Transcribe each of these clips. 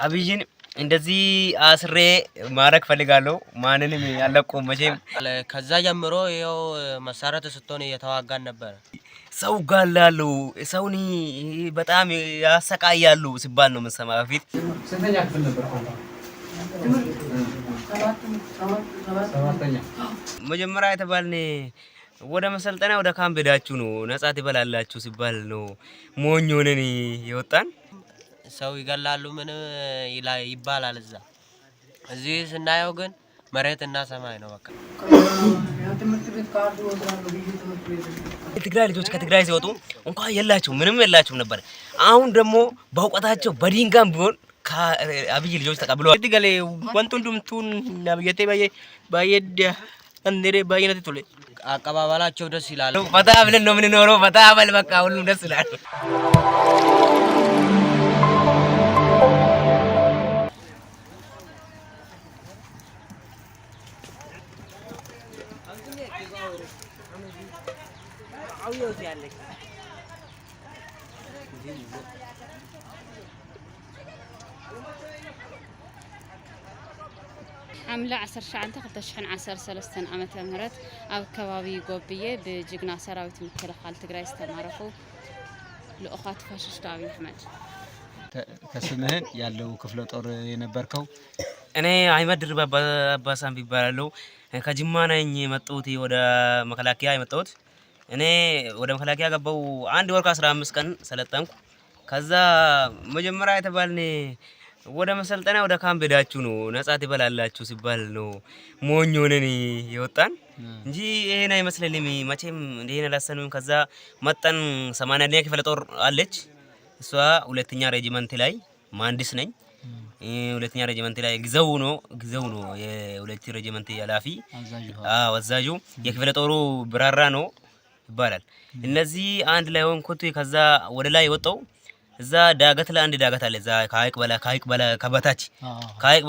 አብይን እንደዚህ አስሬ ማረክ ፈልጋለሁ። ማንንም ያለቁም መቼም ከዛ ጀምሮ ይኸው መሳሪያ ተሰጥቶን እየተዋጋን ነበር። ሰው ጋላሉ ሰውኒ በጣም ያሰቃያሉ ሲባል ነው የምንሰማ። በፊት ስንተኛ ክፍል ነበር? መጀመሪያ የተባልን ወደ መሰልጠና ወደ ካምፕ ሄዳችሁ ነው ነጻ ትበላላችሁ ሲባል ነው ሞኝ ሆነን የወጣን። ሰው ይገላሉ ምን ይባላል እዛ። እዚህ ስናየው ግን መሬትና ሰማይ ነው በቃ። የትግራይ ልጆች ከትግራይ ሲወጡ እንኳን የላቸው ምንም የላቸው ነበር። አሁን ደግሞ በእውቀታቸው በድንጋም ቢሆን ከአብይ ልጆች ተቀብለዋል። እትገለ ወንቱንዱምቱን ናብየቴ ባየድ እንዴ ባየነት ተለ አቀባበላቸው ደስ ይላል። ፈታ ብለን ነው የምንኖረው። ፈታ በል በቃ ሁሉም ደስ ይላል። عملة 1913 ዓመተ ምህረት ኣብ ከባቢ ጎብዬ በጅግና ሰራዊት ምክልኻል ትግራይ ዝተማረኹ ልኡኻት ፋሽስት አብይ አህመድ። ከስምህን ያለው ክፍለ ጦር የነበርከው? እኔ አህመድ ድርባ አባሳም ይባላል። ከጅማ ነኝ የመጣሁት ወደ መከላከያ የመጣሁት። እኔ ወደ መከላከያ ገባው 1 ወር ከ15 ቀን ሰለጠንኩ። ከዛ መጀመሪያ የተባልን ወደ መሰልጠና ወደ ካምፕ ሄዳችሁ ነው ነጻ ትበላላችሁ ሲባል ነው ሞኝ ሆነን የወጣን እንጂ ይሄን አይመስልንም መቼም እንደሄነ አላሰኑም። ከዛ መጣን 80ኛ ክፍለ ጦር አለች እሷ ሁለተኛ ሬጂመንት ላይ መሐንዲስ ነኝ። ሁለተኛ ሬጂመንት ላይ ግዘው ነው የሁለተኛ ሬጂመንት ኃላፊ አዛዡ የክፍለ ጦሩ ብራራ ነው ይባላል። እነዚህ አንድ ላይ ሆንኩት። ከዛ ወደ ላይ ወጣው እዛ ዳገት ላይ አንድ ዳገት አለ። እዛ ከሀይቅ በላ ከሀይቅ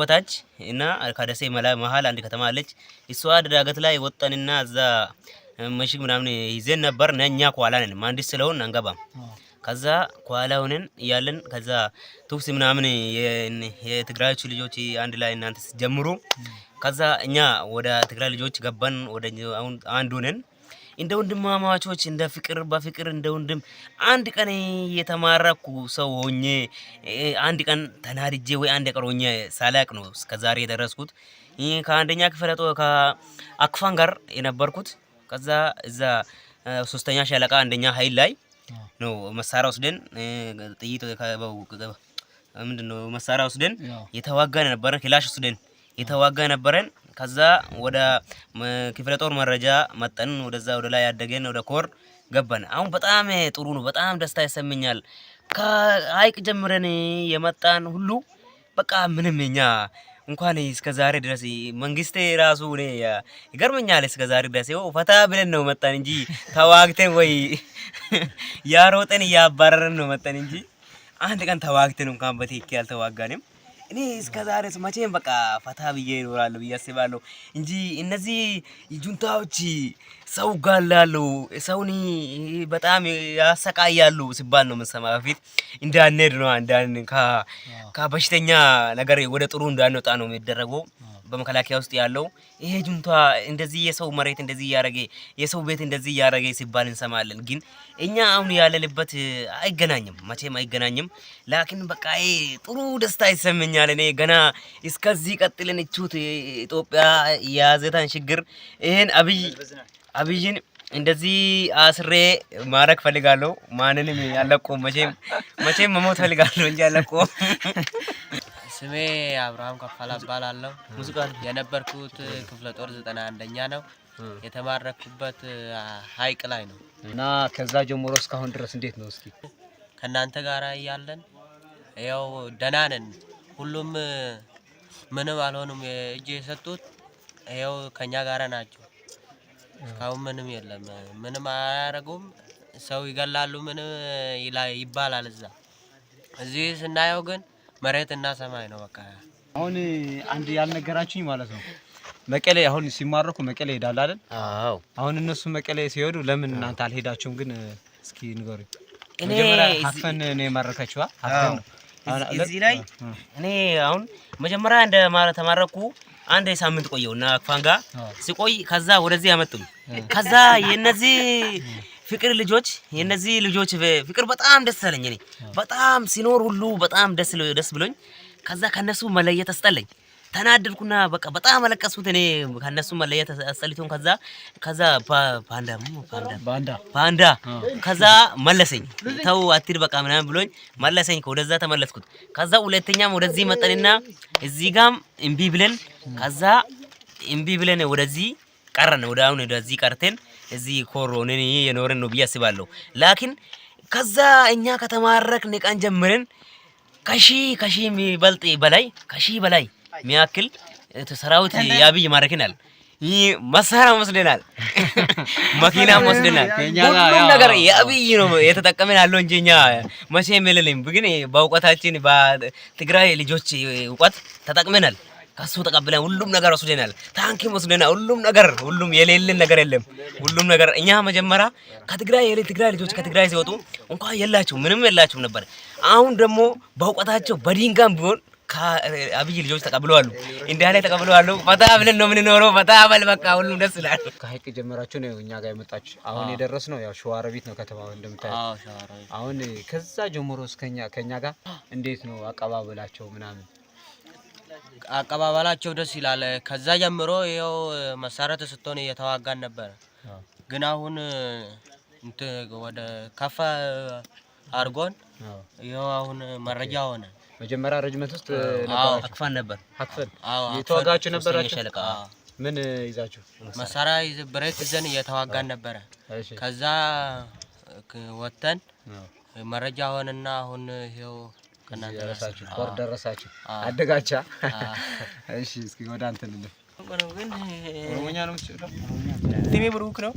በታች እና ከደሴ መሃል አንድ ከተማ አለች። እሷ ዳገት ላይ ወጣንና እዛ መሽግ ምናምን ይዘን ነበር። ነኛ ኳላ ነን መሐንዲስ ስለሆን አንገባም። ከዛ ኳላ ሆነን ያለን ከዛ ቱክስ ምናምን የትግራዮች ልጆች አንድ ላይ እናንተ ጀምሩ። ከዛ እኛ ወደ ትግራይ ልጆች ገባን። ወደ አሁን አንድ ሆነን እንደ ወንድማማቾች እንደ ፍቅር በፍቅር እንደ ወንድም አንድ ቀን የተማረኩ ሰው ሆኜ አንድ ቀን ተናድጄ ወይ አንድ ቀን ሆኜ ሳላቅ ነው እስከዛሬ የደረስኩት። ከአንደኛ ክፍለ ጦር ከአክፋን ጋር የነበርኩት። ከዛ እዛ 3ኛ ሻለቃ አንደኛ ኃይል ላይ ነው መሳሪያ ወስደን ጥይት ምንድነው መሳሪያ ወስደን የተዋጋን ነበር። ክላሽ ወስደን የተዋጋ ነበረን። ከዛ ወደ ክፍለ ጦር መረጃ መጠን ወደዛ ወደ ላይ ያደገን ወደ ኮር ገባን። አሁን በጣም ጥሩ ነው። በጣም ደስታ ይሰማኛል። ከሀይቅ ጀምረን የመጣን ሁሉ በቃ ምንም እኛ እንኳን እስከዛሬ ድረስ መንግስቴ ራሱ እኔ ይገርመኛል። እስከዛሬ ድረስ ፈታ ብለን ነው መጣን እንጂ ተዋግተን ወይ ያሮጠን ያባረረን ነው መጣን እንጂ አንድ ቀን ተዋግተን እንኳን በትክክል አልተዋጋንም። እኔ እስከዛሬ መቼም በቃ ፈታ ብዬ እኖራለሁ ብዬ አስባለሁ እንጂ እነዚህ ጁንታዎች ሰው ጋላሉ ሰውኒ በጣም ያሰቃያሉ ሲባል ነው የምንሰማ። በፊት እንዳንሄድ ነው ከበሽተኛ ነገር ወደ ጥሩ እንዳንወጣ ነው የሚደረገው በመከላከያ ውስጥ ያለው። ይሄ ጁንታ እንደዚህ የሰው መሬት እንደዚህ ያረገ የሰው ቤት እንደዚህ ያረገ ሲባል እንሰማለን። ግን እኛ አሁን ያለንበት አይገናኝም፣ መቼም አይገናኝም። ላኪን በቃ ጥሩ ደስታ ይሰማኛል። እኔ ገና እስከዚህ ቀጥለን እቹት ኢትዮጵያ ያዘታን ችግር ይሄን አብይን እንደዚህ አስሬ ማረክ ፈልጋለሁ። ማንንም ያለቁም መቼም መሞት ፈልጋለሁ እንጂ ያለቁም። ስሜ አብርሃም ከፋላ እባላለሁ። የነበርኩት ክፍለ ጦር 91ኛ ነው። የተማረኩበት ሀይቅ ላይ ነው እና ከዛ ጀምሮ እስካሁን ድረስ እንዴት ነው? እስኪ ከናንተ ጋር ያለን ያው ደህና ነን። ሁሉም ምንም አልሆኑም። እጄ የሰጡት ያው ከኛ ጋር ናቸው። እስካሁን ምንም የለም። ምንም አያረጉም። ሰው ይገላሉ ምን ይባላል እዛ። እዚህ ስናየው ግን መሬትና ሰማይ ነው በቃ። አሁን አንድ ያልነገራችሁኝ ማለት ነው መቀሌ አሁን ሲማረኩ መቀሌ ሄዳል አይደል? አዎ። አሁን እነሱ መቀሌ ሲሄዱ ለምን እናንተ አልሄዳችሁም ግን? እስኪ ንገሩኝ። እኔ መጀመሪያ ሀፈን ነው የማረካችኋ? ሀፈን እዚህ ላይ እኔ አሁን መጀመሪያ እንደ ተማረኩ አንድ ሳምንት ቆየውና አክፋን ጋር ሲቆይ ከዛ ወደዚህ ያመጡኝ። ከዛ የነዚህ ፍቅር ልጆች የነዚህ ልጆች ፍቅር በጣም ደስ አለኝ። እኔ በጣም ሲኖር ሁሉ በጣም ደስ ብሎኝ ከዛ ከነሱ መለየት አስጠለኝ። ተናደድኩና በቃ በጣም አለቀስኩት። እኔ ከነሱ መለየት አስጠልቶን ከዛ ባንዳ ከዛ መለሰኝ። ተው አትሂድ በቃ ምናምን ብሎኝ መለሰኝ። ወደዛ ተመለስኩት። ከዛ ሁለተኛም ወደዚህ መጠንና እዚህ ጋም እምቢ ብለን ወደዚህ ቀረን። ወደ አሁን ወደዚህ ቀርተን እዚህ ኮሮኔ የኖርን ነው ብዬ አስባለሁ። ላኪን ከዛ እኛ ከተማረክን ቀን ጀምረን ከሺ የሚበልጥ በላይ ሚያክል ሰራዊት ያብይ ማረክናል። ይህ መሳሪያ ወስደናል፣ መኪና ወስደናል። ሁሉም ነገር ያብይ ነው የተጠቀመን ያለው እንጂ እኛ መቼም የለንም። ግን በእውቀታችን በትግራይ ልጆች እውቀት ተጠቅመናል። ከሱ ተቀብለን ሁሉም ነገር ወስደናል። ታንኪም ወስደናል። ሁሉም የሌለን ነገር የለም። ሁሉም ነገር እኛ መጀመሪያ ከትግራይ ልጆች ከትግራይ ሲወጡ እንኳን ምንም የላቸውም ነበር። አሁን ደግሞ በእውቀታቸው በድንጋም ቢሆን ከአብይ ልጆች ተቀብለዋል። እንዲያ ላይ ተቀብለዋል። ፈታ ብለን ነው የምንኖረው። ፈታ በል በቃ ሁሉም ደስ ይላል። ከሀይቅ ጀመራችሁ ነው እኛ ጋር የመጣችሁ። አሁን የደረስነው ያው ሸዋሮቢት ነው ከተማው እንደምታዩት። አሁን ከዛ ጀምሮ እስከኛ ከኛ ጋር እንዴት ነው አቀባበላቸው ምናምን? አቀባበላቸው ደስ ይላል። ከዛ ጀምሮ ይኸው መሳሪያ ተሰጥቶን እየተዋጋን ነበር። ግን አሁን ወደ ከፋ አርጎን ይኸው አሁን መረጃ ሆነ። መጀመሪያ ረጅመት ውስጥ ነበር አክፋን ነበር። የተዋጋችሁ ነበራችሁ? ምን ይዛችሁ? መሳሪያ ብረት ይዘን እየተዋጋን ነበረ። ከዛ ወተን መረጃ ሆነና አሁን ይኸው ደረሳችሁ። ኮር ደረሳችሁ አደጋቻ። እሺ እስኪ ወደ አንተ ልልፍ። ኦሮሞኛ ነው የምትችለው? ስሜ ብሩክ ነው።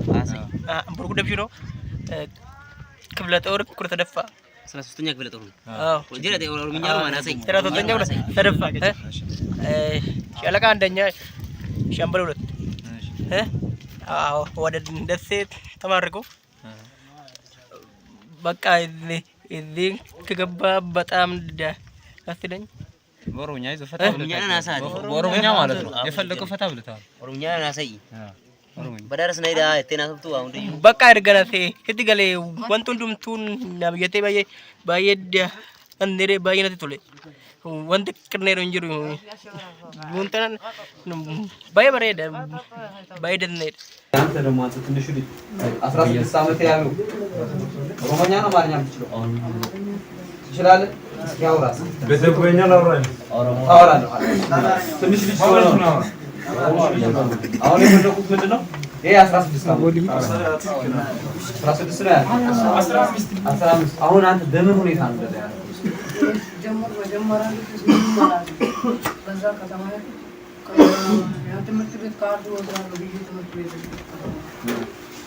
ብሩክ ደብሽ ነው። ክፍለ ጦር ኩር ተደፋ 13ኛ ክፍለ ጦር ነው። ወንጀል ኦሮሞኛ ነው ማናሰይ 13ኛ ኩር ተደፋ ሻለቃ አንደኛ ሻምበል 2 ወደ ደሴ ተማርኩ። በቃ እዚህ ከገባ በጣም ደስ ይለኝ። በኦሮሞኛ ይዘህ ፈታ ብለህ በኦሮሞኛ ማለት ነው የፈለከው ፈታ ብለህ ኦሮሞኛ ናሰይ በዳርስ ነይዳ እቴናቱቱ አሁን ደዩ በቃ ይርገራሴ ህትገሌ ወንቱን ዱምቱን ናብየቴ ባየደ አንዴ ባየነት ቶሌ ወንት ቅርኔሮ እንጅሩ ወንተን ባየበሬደ ባይደነ አንተ ደግሞ አንተ ትንሽ ልጅ 16 ዓመት ያለው ኦሮሞኛ ነው ማርኛ የምትችለው ትችላለህ? እስኪ አውራ በደቡብኛ ላውራኝ አውራለሁ። ትንሽ ልጅ ነው። አሁን የፈለኩት ምንድነው? ይሄ 16 ነው። 16 ነው ያለው 15 አሁን አንተ በምን ሁኔታ ነው እንደዛ ያለው? መጀመሪያ በዛ ከተማ ትምህርት ቤት ካርድ ወስዳለሁ ብዬ ትምህርት ቤት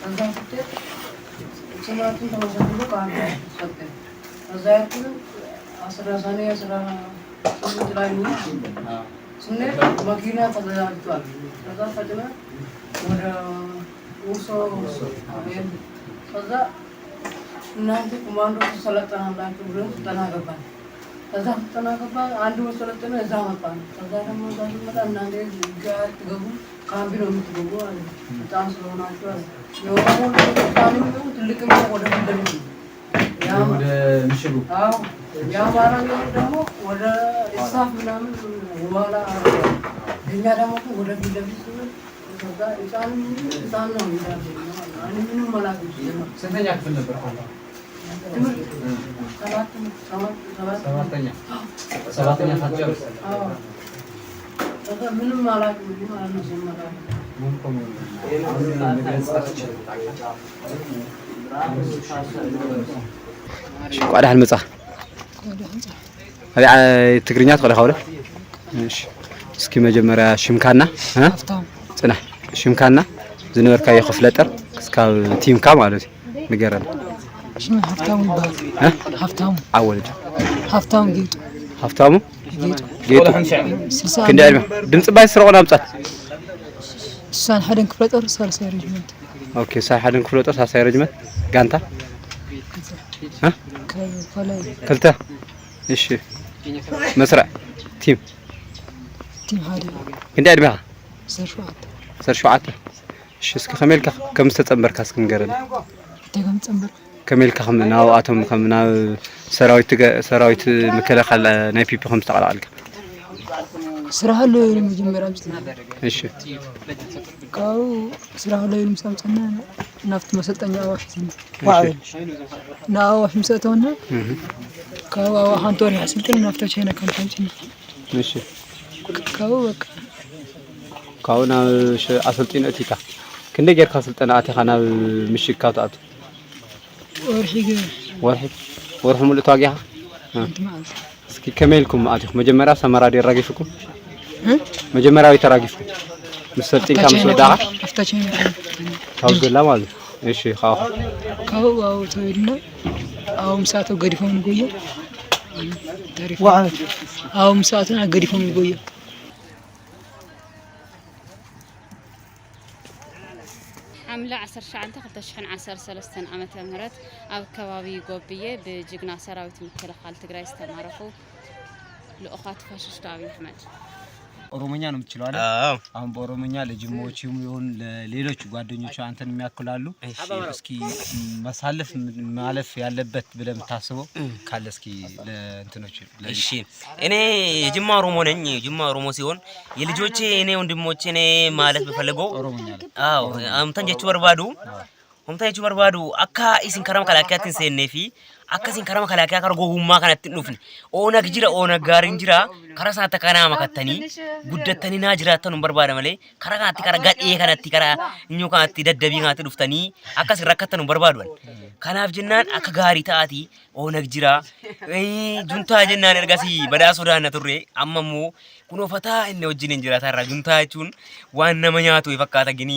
ከዛ ስትሄድ ስማቱን ተመዘግቦ ካርድ ሰጠኝ። ከዛ ያልኩት 18 ላይ ነው ስንሄድ መኪና ተዘጋጅቷል። ከዛ ፈጥነ ወደ ውሶ ከዛ እናንተ ኮማንዶ ተሰለጠናላችሁ ብለን ተናገባል። ከዛ ተናገባል አንድ ወሰለጠነ እዛ መጣን። ከዛ ደግሞ እዛ ሲመጣ እናንተ ጋር ትገቡ ካምቢ ነው የምትገቡ አለ። በጣም ስለሆናችሁ አለ። የኦሮሞ ካምቢ ነው ትልቅም ወደ ፍለግ ያው ወደ ምሽጉ የአማራ ደግሞ ወደ ኢሳፍ ምናምን ወላ እኛ ደግሞ ወደ ፊለፊት ከዛ ኢሳን ነው ይላል። አሁን ምንም ማለት ነው። ስንተኛ ክፍል ነበር? ሰባተኛ ታጨርስ? ምንም ማለት ነው። ቋዳ ህልመጻ ትግርኛ ትኸለ ካውለ እሺ እስኪ መጀመሪያ ሽምካና ጽና ሽምካና ዝነበርካ የኽፍለጠር እስካብ ቲምካ ማለት ንገረና شنو هفتام يبال هفتام عولد هفتام جيتو هفتامو جيتو كنت علمه دمت باي سرقنا امصات سان حدن كفلطر سالساي رجمنت اوكي سان حدن كفلطر سالساي رجمنت غانتا ها كلتا ايش مسرع تيم هذا كنت أدبها سر شو عاد شو اسك خميلك كم ستمبر كاسك نقرن تيجي تمبر كميلك خمنا واتهم خمنا سراويت مكلا خل نايبي بخمس تقال عليك سرها له المجمرة إيش كاو سرها له المسامسنا نفط مسلطنيا واش ناواش مساتونا كاو هانتور يحسلتن نفطش هنا كم تمشي ماشي كاو بك كاو نا أصلتين أتيكا كنا جير خاصلتنا أتي خنا مشي كاتات ورحي مولى تواجهها اسكي كملكم أتيكم مجمرة سمرة دي راجفكم مجمرة ويتراجفكم مسلطين كم سوداء أفتشين هاوز لا مال إيش خاو أو تقولنا أو مساتو قريفهم نقويه تعرف أو مساتنا قريفهم نقويه حملة 1913 ዓመተ ምህረት ኣብ ከባቢ ጎብዬ ብጅግና ሰራዊት ምክልኻል ትግራይ ዝተማረኹ ልኡኻት ፋሽስት አብይ አህመድ ኦሮሞኛ ነው የምትችለው አይደል? አዎ አሁን በኦሮሞኛ ለጅሞዎችም ይሁን ለሌሎች ጓደኞች አንተን የሚያክላሉ እስኪ ማለፍ ያለበት ብለህ የምታስበው ካለ እስኪ ለእንትኖች እሺ እኔ የጅማ ኦሮሞ ነኝ ጅማ ኦሮሞ ሲሆን የልጆቼ እኔ ወንድሞቼ እኔ ማለት በፈለገው ኦሮሞኛ ላይ አዎ አምታን ጀቹ በርባዱ አካ ኢሲን ከረም ከላካትን ሰነፊ አከሲን ከረም ከላካ ከርጎጉማ ከነት ኑፍኒ ኦነግ ጅራ ኦነግ ጋሪን ጅራ ከራሳ ተከና መከተኒ ጉደተኒና ጅራተኑ በርባደ መለ ከራጋቲ ከራጋዲ ከነቲ ከራ እኙ ካቲ ደደቢ ካቲ ዱፍተኒ አከስ ረከተኑ በርባዱን ከናፍ ጅናን አከ ጋሪ ታቲ ኦነግ ጅራ ጁንታ ጅናን እርጋሲ በዳሶ ዳነ ቱሬ አመሙ ኩኖ ፈታ እነ ወጅን ጅራ ታራ ጁንታ ቹን ዋና መኛቱ ይፈካታ ግኒ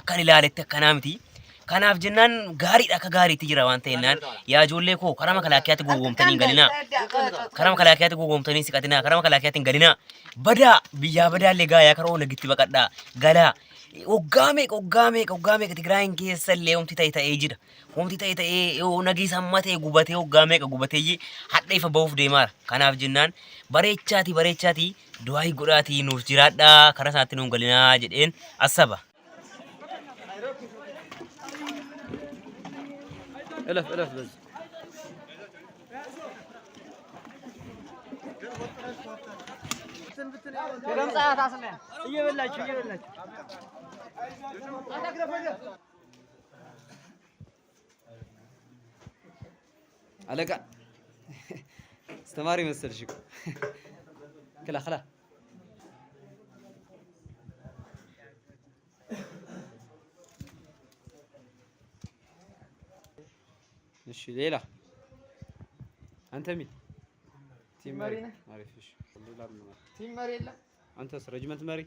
አካን ላለተ ከናምቲ kanaaf jennaan gaariidha akka gaariitti jira waan ta'eenaan yaa ijoollee koo karaa makalaakiyyaatti gowwoomtanii galina karaa makalaakiyyaatti gowwoomtanii siqatina karaa makalaakiyyaatti galina badaa biyyaa badaallee gaayaa karaa onagitti baqadhaa galaa oggaamee Tigraayin keessallee omti ta'ee jira omti ta'ee onagii sammatee gubatee oggaamee gubatee hadha ifa bahuuf deemaara kanaaf jennaan bareechaati du'aayi godhaatii nuuf jiraadhaa karaa isaatti nuun galinaa jedheen asaba. ألف بس كم ساعة تصلين؟ يبلش عليك استماري مستر شكو خلا እሺ ሌላ አንተ ምን ቲም መሪ ነህ? አሪፍ እሺ ሌላ ምን ቲም መሪ የለም አንተስ ረጅመንት መሪ